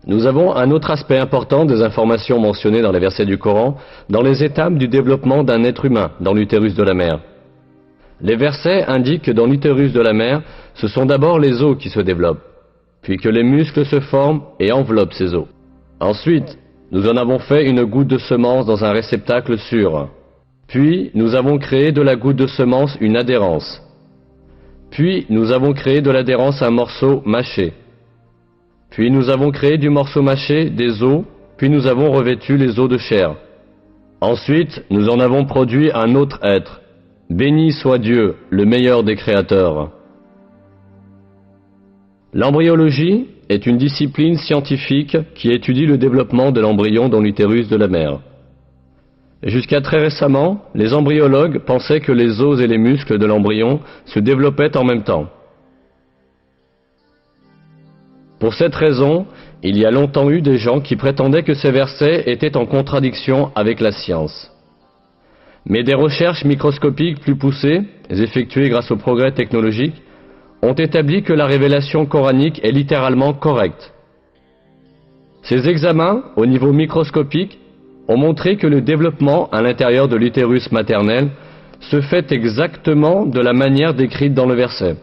Nous avons un autre aspect important des informations mentionnées dans les versets du Coran, dans les étapes du développement d'un être humain dans l'utérus de la mère. Les versets indiquent que dans l'utérus de la mère, ce sont d'abord les os qui se développent, puis que les muscles se forment et enveloppent ces os. Ensuite, nous en avons fait une goutte de semence dans un réceptacle sûr. Puis, nous avons créé de la goutte de semence une adhérence. Puis, nous avons créé de l'adhérence un morceau mâché. Puis, nous avons créé du morceau mâché des os, puis nous avons revêtu les os de chair. Ensuite, nous en avons produit un autre être. Béni soit Dieu, le meilleur des créateurs. L'embryologie est une discipline scientifique qui étudie le développement de l'embryon dans l'utérus de la mère. Jusqu'à très récemment, les embryologues pensaient que les os et les muscles de l'embryon se développaient en même temps. Pour cette raison, il y a longtemps eu des gens qui prétendaient que ces versets étaient en contradiction avec la science. Mais des recherches microscopiques plus poussées, effectuées grâce au progrès technologique, ont établi que la révélation coranique est littéralement correcte. Ces examens, au niveau microscopique, ont montré que le développement à l'intérieur de l'utérus maternel se fait exactement de la manière décrite dans le verset.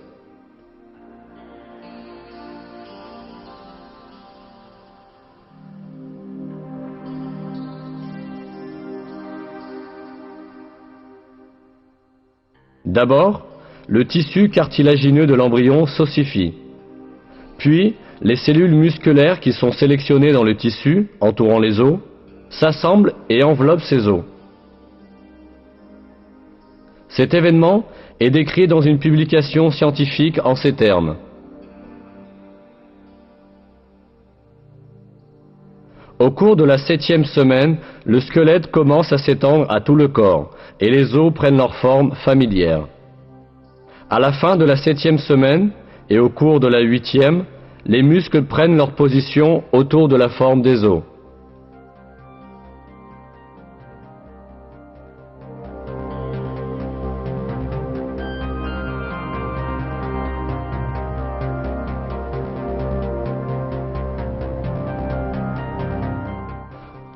D'abord, le tissu cartilagineux de l'embryon s'ossifie. Puis, les cellules musculaires qui sont sélectionnées dans le tissu, entourant les os, s'assemblent et enveloppent ces os. Cet événement est décrit dans une publication scientifique en ces termes. Au cours de la 7e semaine, le squelette commence à s'étendre à tout le corps et les os prennent leur forme familière. À la fin de la 7e semaine et au cours de la 8e, les muscles prennent leur position autour de la forme des os.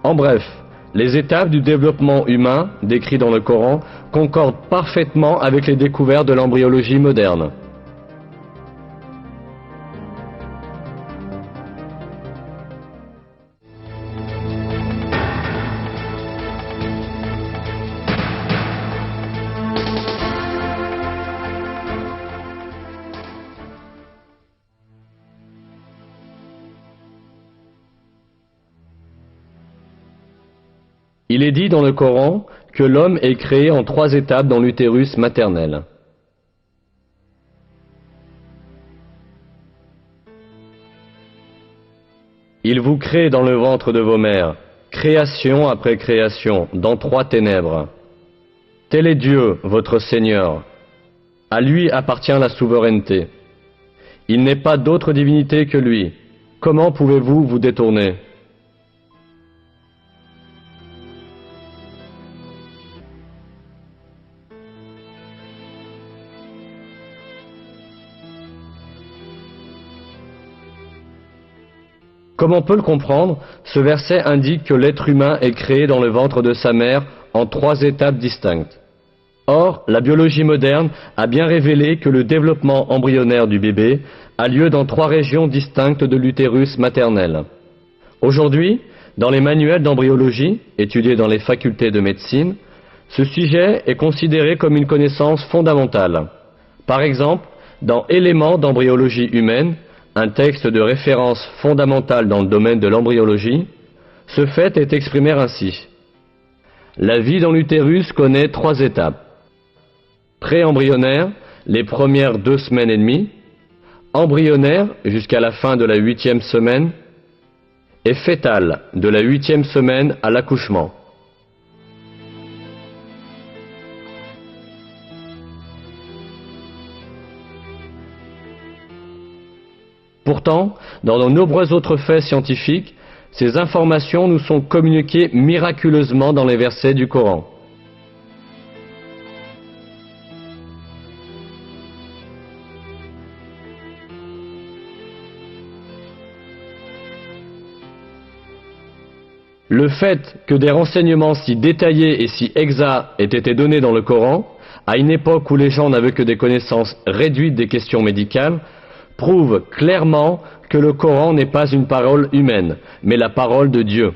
En bref, les étapes du développement humain, décrites dans le Coran, concordent parfaitement avec les découvertes de l'embryologie moderne. Il est dit dans le Coran que l'homme est créé en 3 étapes dans l'utérus maternel. Il vous crée dans le ventre de vos mères, création après création, dans 3 ténèbres. Tel est Dieu, votre Seigneur. À lui appartient la souveraineté. Il n'est pas d'autre divinité que lui. Comment pouvez-vous vous détourner ? Comme on peut le comprendre, ce verset indique que l'être humain est créé dans le ventre de sa mère en 3 étapes distinctes. Or, la biologie moderne a bien révélé que le développement embryonnaire du bébé a lieu dans 3 régions distinctes de l'utérus maternel. Aujourd'hui, dans les manuels d'embryologie, étudiés dans les facultés de médecine, ce sujet est considéré comme une connaissance fondamentale. Par exemple, dans Éléments d'embryologie humaine, un texte de référence fondamental dans le domaine de l'embryologie, ce fait est exprimé ainsi. La vie dans l'utérus connaît 3 étapes. Pré-embryonnaire, les premières 2 semaines et demie, embryonnaire jusqu'à la fin de la 8e semaine, et fœtale de la 8e semaine à l'accouchement. Pourtant, dans de nombreux autres faits scientifiques, ces informations nous sont communiquées miraculeusement dans les versets du Coran. Le fait que des renseignements si détaillés et si exacts aient été donnés dans le Coran, à une époque où les gens n'avaient que des connaissances réduites des questions médicales, prouve clairement que le Coran n'est pas une parole humaine, mais la parole de Dieu.